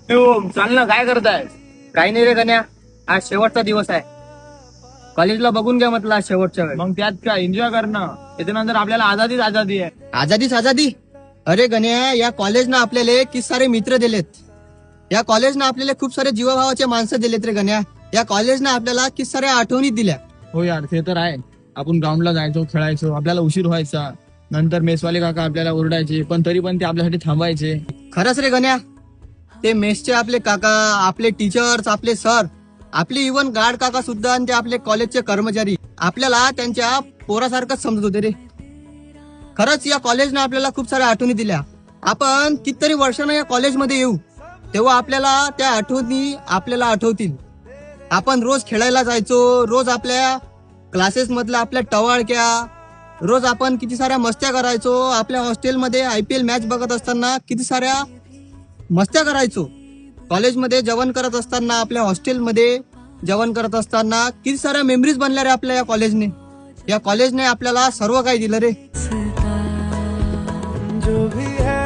चाल ना, काय करताय? काही नाही रे गण्या, आज शेवटचा दिवस आहे. कॉलेजला बघून घ्या म्हटलं आज शेवटच्या वेळ. मग त्यात काय एन्जॉय करणं, त्याच्यानंतर आपल्याला आझादीच आझादी आहे. आझादीच आझादी. अरे गण्या, या कॉलेजनं आपल्याला किती सारे मित्र दिलेत. या कॉलेजनं आपल्याला खूप सारे जीवाभावाचे माणसं दिलेत रे गण्या. या कॉलेजनं आपल्याला किती साऱ्या आठवणी दिल्या. हो यार, ते तर आहे. आपण ग्राउंडला जायचो, खेळायचो, आपल्याला उशीर व्हायचा. नंतर मेसवाले काका आपल्याला ओरडायचे, पण तरी पण ते आपल्यासाठी थांबायचे. खरंच रे गण्या, ते मेसचे आपले काका, आपले टीचर्स, आपले सर, आपले इवन गार्ड काका सुद्धा आणि ते आपले कॉलेजचे कर्मचारी आपल्याला त्यांच्या पोरासारखंच समजत होते रे. खरंच या कॉलेजने आपल्याला खूप साऱ्या आठवणी दिल्या. आपण कितीतरी वर्षानं या कॉलेजमध्ये येऊ तेव्हा आपल्याला त्या आठवणी आपल्याला आठवतील. आपण रोज खेळायला जायचो, रोज आपल्या क्लासेस मधल्या आपल्या टवाळक्या, रोज आपण किती साऱ्या मस्त्या करायचो. आपल्या हॉस्टेलमध्ये IPL मॅच बघत असताना किती साऱ्या मस्त्या करायचो. कॉलेजमध्ये जेवण करत असताना, आपल्या हॉस्टेलमध्ये जेवण करत असताना किती साऱ्या मेमरीज बनल्या रे आपल्या या कॉलेजने. या कॉलेजने आपल्याला सर्व काही दिलं रे. जो भी है